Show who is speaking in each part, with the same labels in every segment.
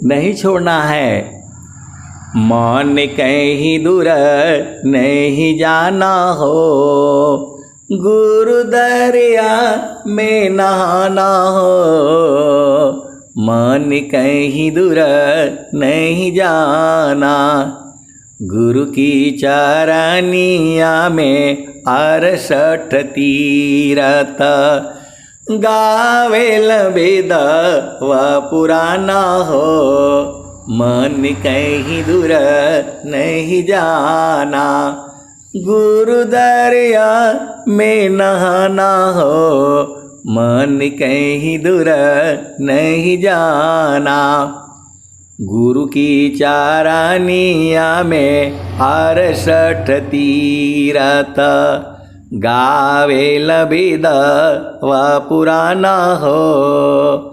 Speaker 1: नहीं छोड़ना है। मन कहीं दूर नहीं जाना हो, गुरु दरिया में नहाना हो। मन कहीं दूर नहीं जाना, गुरु की चरनिया में 68 तीरथ गावेल वेद व पुराना हो। मन कहीं दूर नहीं जाना, गुरु दरिया में नहाना हो। मन कहीं दूर नहीं जाना, गुरु की चरनिया में 68 तीरथ गावेल वेद व पुराना हो।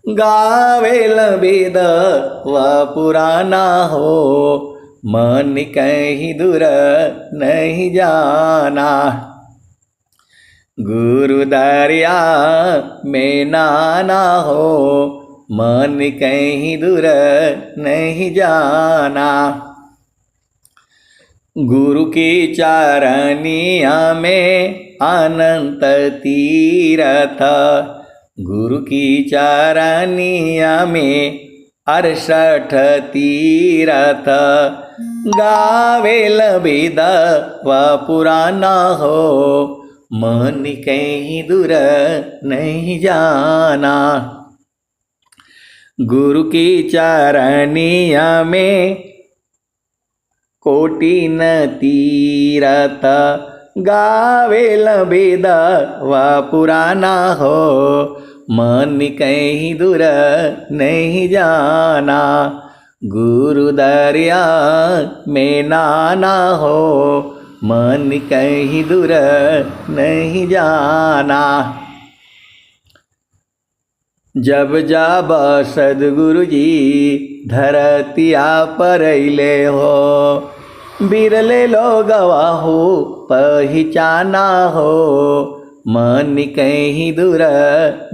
Speaker 1: गावेल वेद व पुराना हो। मन कहीं दूर नहीं जाना, गुरु दरिया में नहाना हो। मन कहीं दूर नहीं जाना, गुरु की चरनिया में अनंत तीरथ। गुरु की चरनिया में 68 तीरथ गावेल वेद व पुराना हो। मन कहीं दूर नहीं जाना, गुरु की चरनिया में कोटिन तीरथ गावेल वेद व पुराना हो। मन कहीं दूर नहीं जाना, गुरु दरिया में नहाना हो। मन कहीं दूर नहीं जाना, जब जब सद्गुरु जी धरतिया पर अइले हो। बिरले लोग हो पहचाना हो। मन कहीं दूर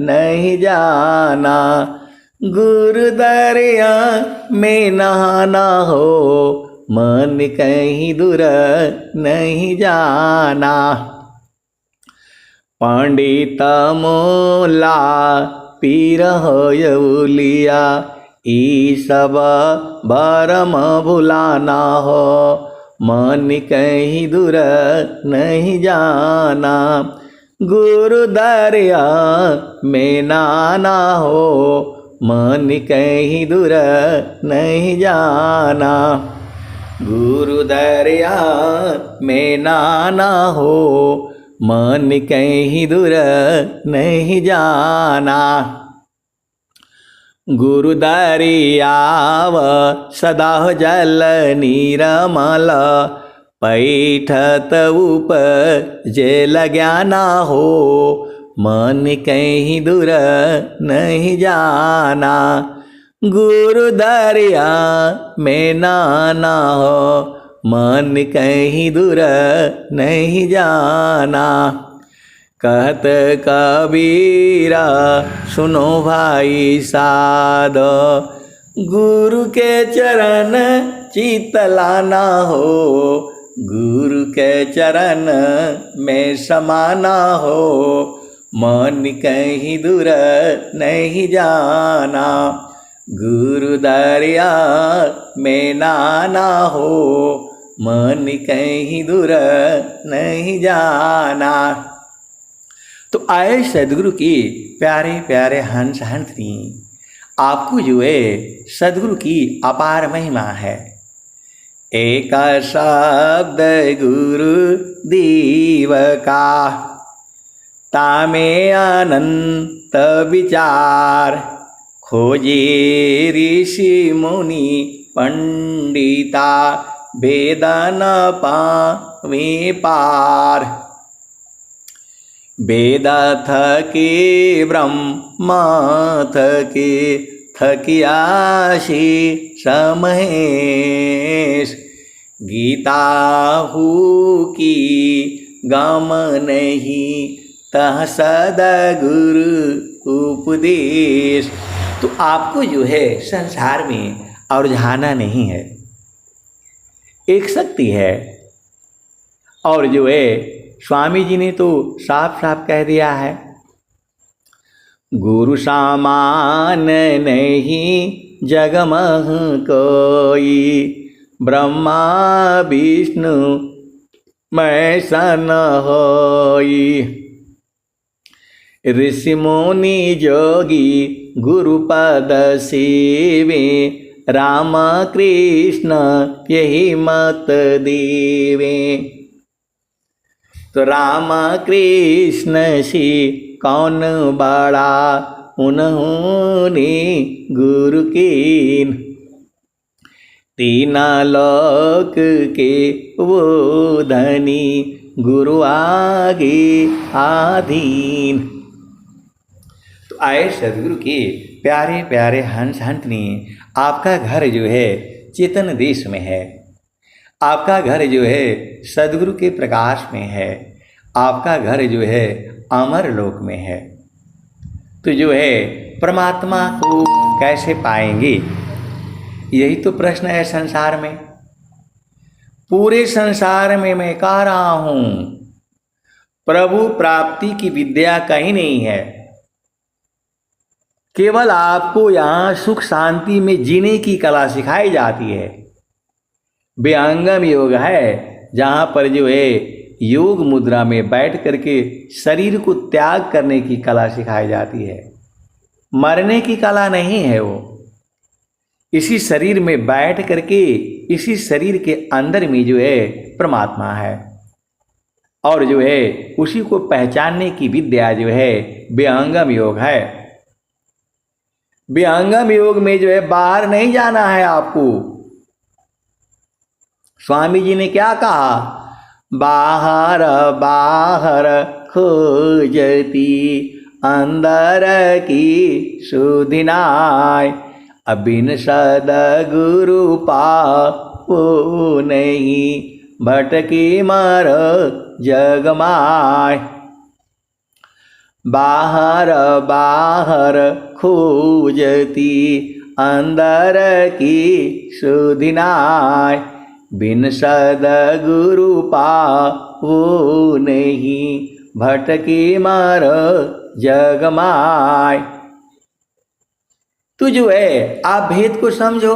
Speaker 1: नहीं जाना, गुरु दरिया में नहाना हो। मन कहीं दूर नहीं जाना, पंडित मोला पीर होयउलिया ई सब भरम भुलाना हो। मन कहीं दूर नहीं जाना, गुरु दरिया में नहाना हो। मन कहीं दूर नहीं जाना, गुरु दरिया में नहाना हो। मन कहीं दूर नहीं जाना, गुरु दरियाव सदा जल निरमल। पैठत उपजेल ज्ञाना हो। मन कहीं दूर नहीं जाना, गुरु दरिया में नहाना हो। मन कहीं दूर नहीं जाना, कहत कबीरा सुनो भाई साध। गुरु के चरण चित लाना हो, गुरु के चरण में समाना हो। मन कहीं दूर नहीं जाना, गुरु दरिया में नहाना हो। मन कहीं दूर नहीं जाना। तो आए सदगुरु की प्यारे प्यारे हंस हंसनी, आपको जो है सदगुरु की अपार महिमा है। एक शब्द गुरु दीव का, तामे अनंत विचार। खोजे ऋषि मुनि पंडिता, वेद न पावे पार। वेद थके ब्रह्म थके, थकियाशी समहेश। गीता हु की गम नहीं, तह सदगुरु उपदेश। तो आपको जो है संसार में और जाना नहीं है। एक शक्ति है, और जो है स्वामी जी ने तो साफ साफ कह दिया है, गुरु सामान नहीं जगमह कोई, ब्रह्मा विष्णु मैं सन होई। ऋषि मुनि जोगी गुरुपद सेवे, राम कृष्ण यही मत देवे। तो राम कृष्ण से कौन बड़ा, उन्होंने गुरु कीन। तीन लोक के वो धनी, गुरु आगे आधीन। तो आए सदगुरु के प्यारे प्यारे हंस हंसनी, आपका घर जो है चेतन देश में है, आपका घर जो है सदगुरु के प्रकाश में है, आपका घर जो है अमर लोक में है। तो जो है परमात्मा को कैसे पाएंगे, यही तो प्रश्न है संसार में। पूरे संसार में मैं कह रहा हूं, प्रभु प्राप्ति की विद्या कहीं नहीं है। केवल आपको यहां सुख शांति में जीने की कला सिखाई जाती है। विहंगम योग है, जहां पर जो है योग मुद्रा में बैठ करके शरीर को त्याग करने की कला सिखाई जाती है। मरने की कला नहीं है वो। इसी शरीर में बैठ करके, इसी शरीर के अंदर में जो है परमात्मा है, और जो है उसी को पहचानने की विद्या जो है विहंगम योग है। विहंगम योग में जो है बाहर नहीं जाना है आपको। स्वामी जी ने क्या कहा, बाहर बाहर खोजती, अंदर की सुधिनाय। अबिन सदगुरु पाओ नहीं, भटकी मर जगमाय। बाहर बाहर खोजती, अंदर की सुधिनाय। बिन सदगुरु पाओ नहीं, भटकी मर जगमाय। तो जो है आप भेद को समझो।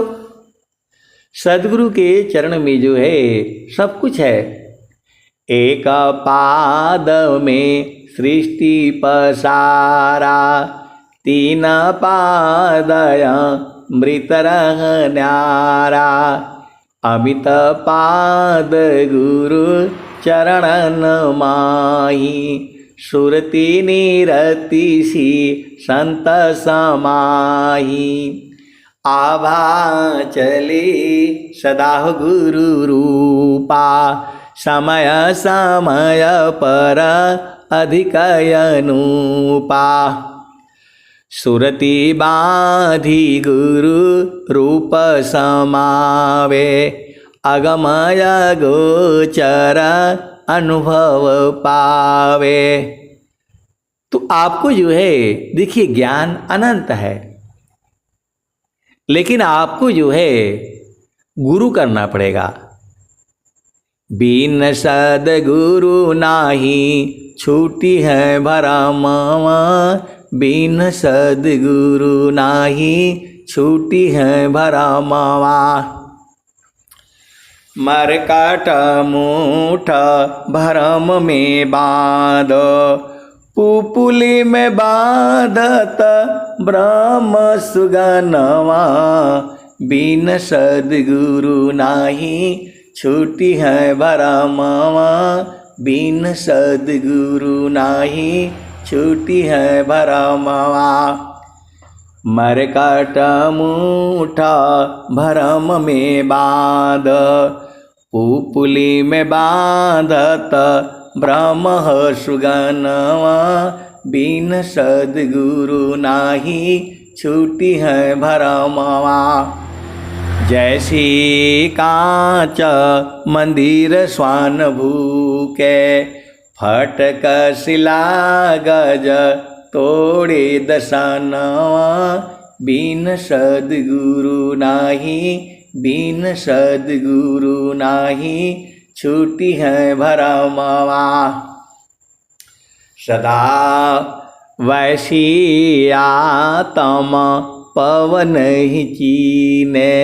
Speaker 1: सदगुरु के चरण में जो है सब कुछ है। एक पाद में सृष्टि पसारा, तीन पादय मृत रह न्यारा। अमित पाद गुरु चरणन माही, सुरति निरति सी संत समाही। आभा चले सदा गुरु रूपा, समय समय पर अधिक अनुपा। सुरति बाधी गुरु रूप समावे, अगमय गोचर अनुभव पावे। तो आपको जो है देखिए ज्ञान अनंत है, लेकिन आपको जो है गुरु करना पड़ेगा। बिन सदगुरु नाही छूटी है भरमवा, बिन सदगुरु नाही छूटी है भरमवा। मरकट मूठ भरम में बांध, पुपुली में बांधत ब्रह्म सुगनवा। बिन सदगुरु नाही छूटी है भरमवा, बिन सदगुरु नाही छूटी है भरमवा। मरकट मूठ भरम में बांध, पुपुली में बांधत ब्रह्म सुगनवा। बिन सदगुरु नाही छूटी है भरमवा। जैसी कांच मंदिर स्वान भूके, फटक शिला गज तोड़े दशनवा। बिन सद्गुरु नाही, बिन सद्गुरु नाही, छूटी है भरमवा। सदा वैसी आत्म पवन ही चीने,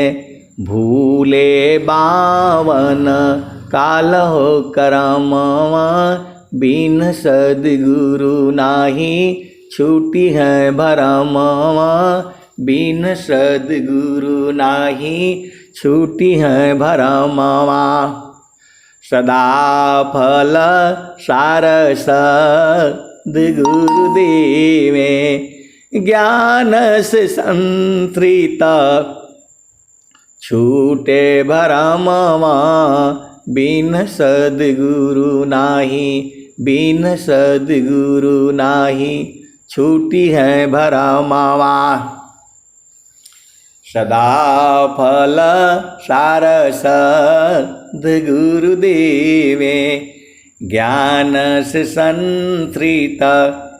Speaker 1: भूले बावन काल हो करमवा। बिन सद्गुरु नाही, छूटी है भरमवा। बिन सद्गुरु नाही, छूटी है भरमवा। सदा फल सारस सद्गुरुदेवे, ज्ञान से संतृत छूटे भरमवा। बिन सद्गुरु नाही, बिन सद्गुरु नाही, छूटी है भरमवा। सदा फल सारस सद्गुरुदेवे, ज्ञान से संतृत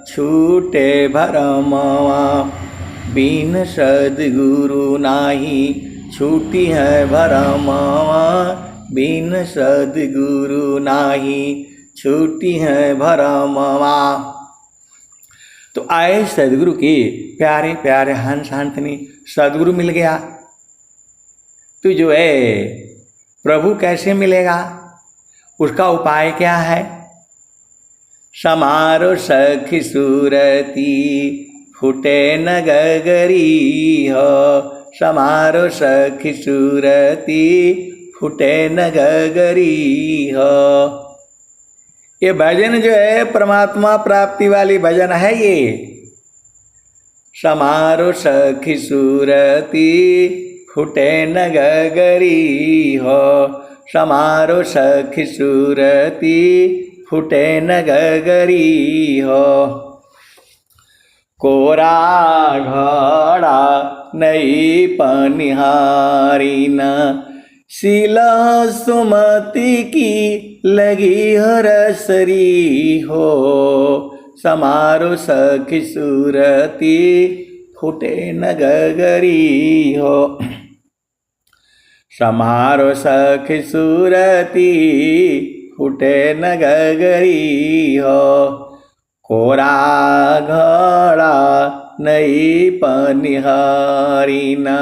Speaker 1: छूटे भरमवा। बिन सद्गुरु नाही, छूटी है भरमवा। बिन सद्गुरु नाही, छूटी है भरमवा। तो आए सद्गुरु के प्यारे प्यारे हंस हंसनी, सद्गुरु मिल गया तो जो है प्रभु कैसे मिलेगा, उसका उपाय क्या है। समारो सखी सूरती, फूटे न गगरी हो। समारो सखी सूरती, फूटे न गगरी हो। ये भजन जो है परमात्मा प्राप्ति वाली भजन है ये। समारो सखी सूरती, फूटे न गगरी हो। समारो सखी सूरती, फूटे न गगरी हो। कोरा घड़ा नई पनिहारी न, शीला सुमति की लगी हरसरी हो। समारो सखी सूरती, फूटे न गगरी हो। समारो सखी सूरती, फूटे न गगरी हो। कोरा घड़ा नई पनिहारी न,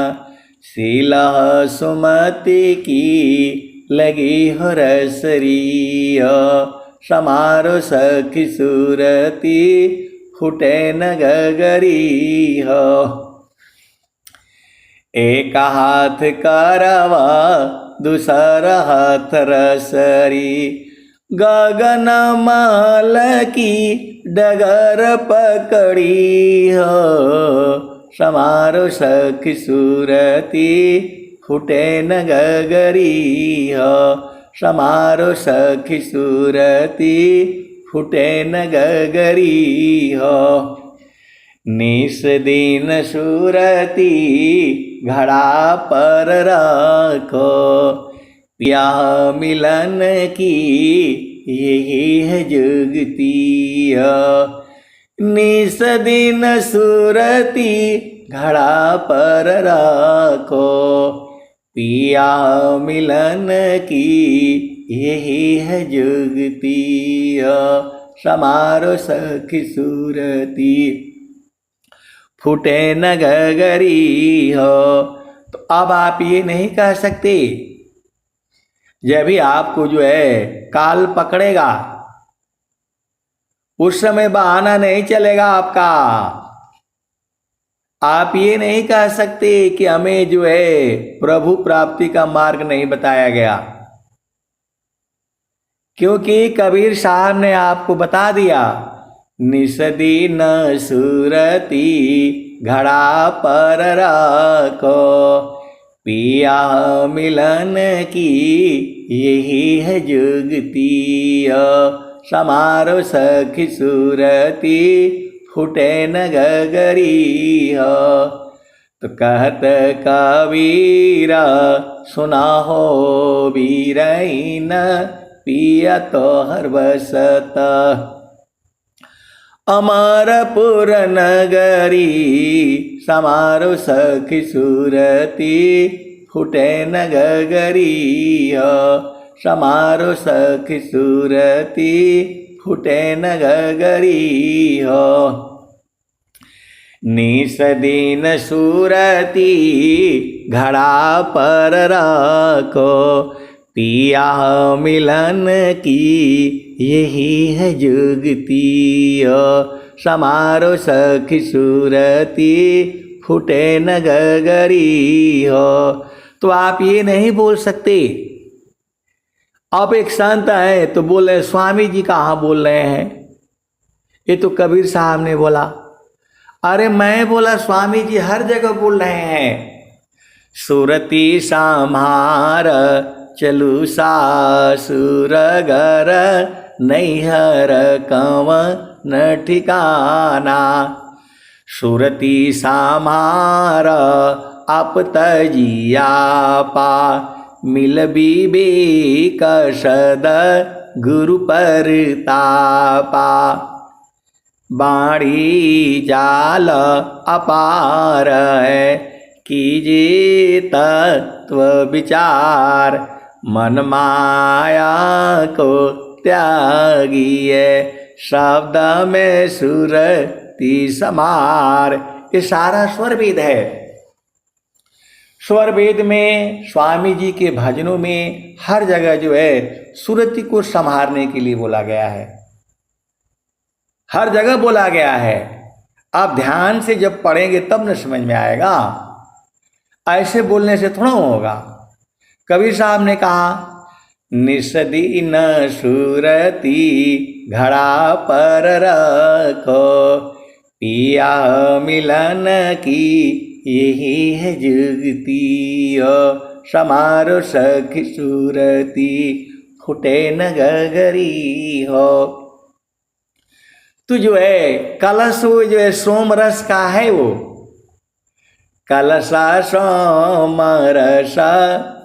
Speaker 1: शीला सुमति की लगी हरसरी हो। समारो सखी सूरती, फूटे न गगरी हो। एक हाथ करवा, दूसरा हाथ रसरी, गगन महल की डगर पकड़ी हो। समारो सखी सूरती, फूटे न गगरी हो। समारो सखी सूरती, फूटे न गगरी हो। निस दिन सूरती, घड़ा पर रखो। पिया मिलन की यही है जुगती। निस दिन सूरती, घड़ा पर रखो। पिया मिलन की यही है जुगती। समारो सखी सूरती, फूटे न गगरी हो। तो अब आप ये नहीं कह सकते, जब भी आपको जो है काल पकड़ेगा उस समय बहाना नहीं चलेगा आपका। आप ये नहीं कह सकते कि हमें जो है प्रभु प्राप्ति का मार्ग नहीं बताया गया, क्योंकि कबीर साहब ने आपको बता दिया। निस दिन सूरती, घड़ा पर रखो। पिया मिलन की यही है जुगती। समारो सखी सूरती, फूटे न गगरी हो। तो कहत कबीरा, सुना हो बीरैन, पिया तो हर बसत। अमरपुर नगरी समारो सखी सुरती फूटे न गगरी हो, समारो सखी सुरती फूटे न गगरी हो। निस दिन सुरती घड़ा पर रखो, पिया मिलन की यही है जुगती हो, समारो सखी सुरती फूटे न गगरी हो। तो आप ये नहीं बोल सकते। आप एक संत हैं तो बोल रहे स्वामी जी कहाँ बोल रहे हैं, ये तो कबीर साहब ने बोला। अरे मैं बोला स्वामी जी हर जगह बोल रहे हैं। सुरती संहार चलू सासुर घर, नैहर कवन ठिकाना। सुरती संहार आप तजिया पा, मिल विवेक सद गुरु परतापा। बाणी जाल अपार है, कीजिए तत्व विचार। मन माया को त्यागिए, शब्द में सुरती समार। ये सारा स्वर वेद है। स्वर वेद में स्वामी जी के भजनों में हर जगह जो है सुरति को संभारने के लिए बोला गया है, हर जगह बोला गया है। आप ध्यान से जब पढ़ेंगे तब न समझ में आएगा, ऐसे बोलने से थोड़ा होगा। कबीर साहब ने कहा निसदीन सुरती घड़ा पर रखो, पिया मिलन की यही है जुगती हो, समारो सखी सुरती फूटे न गगरी हो। तो जो है कलश वो जो है सोम रस का है, वो कलशा सोम रस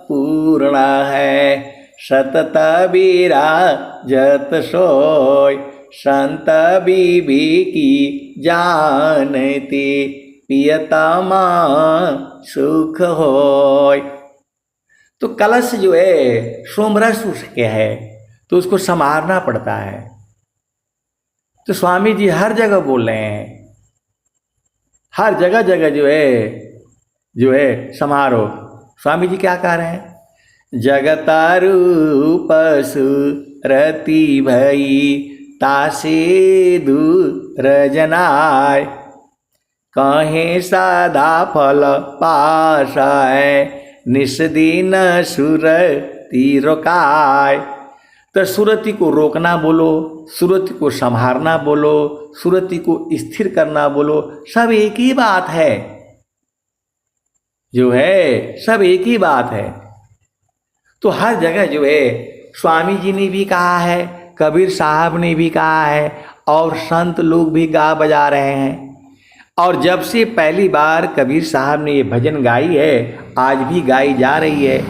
Speaker 1: पूर्ण है। सतत विराजत सोय, संत बीबी की जानती, पियतमा सुख होय। तो कलश जो है सोमरस उसके है, तो उसको संवारना पड़ता है। तो स्वामी जी हर जगह बोल रहे हैं, हर जगह जगह जो है समारो। स्वामी जी क्या कह रहे हैं, जगता रूप सुरति भई, तासे दूर जनाय। कहे सदा फल पासाय, निस्दिन सुरति रोकाय। तो सुरति को रोकना बोलो, सुरति को संभारना बोलो, सुरति को स्थिर करना बोलो, सब एक ही बात है। जो है सब एक ही बात है। तो हर जगह जो है स्वामी जी ने भी कहा है, कबीर साहब ने भी कहा है, और संत लोग भी गा बजा रहे हैं। और जब से पहली बार कबीर साहब ने ये भजन गाई है, आज भी गाई जा रही है,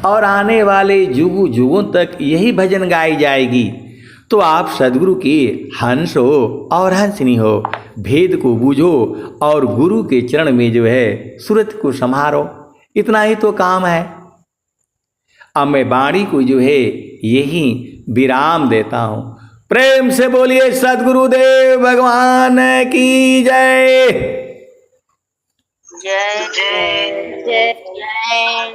Speaker 1: और आने वाले युगों युगों तक यही भजन गाई जाएगी। तो आप सदगुरु की हंस हो और हंसनी हो, भेद को बूझो और गुरु के चरण में जो है सुरत को संभारो। इतना ही तो काम है। अब मैं वाणी को जो है यही विराम देता हूँ। प्रेम से बोलिए सदगुरुदेव भगवान की जय।
Speaker 2: जय जय जय जय।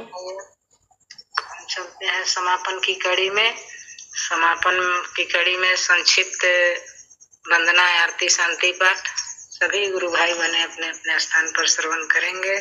Speaker 2: हम चलते हैं समापन की कड़ी में। समापन की कड़ी में संक्षिप्त वंदना आरती शांति पाठ सभी गुरु भाई बने अपने अपने स्थान पर श्रवण करेंगे।